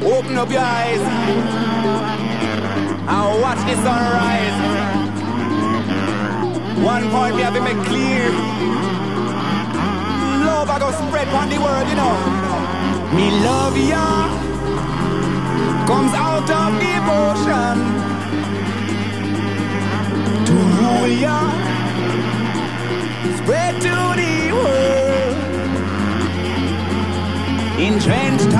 Open up your eyes and watch the sunrise. One point we have to make clear. Love I go spread on the world, you know. Me love ya comes out of devotion to rule ya, spread to the world. Entrenched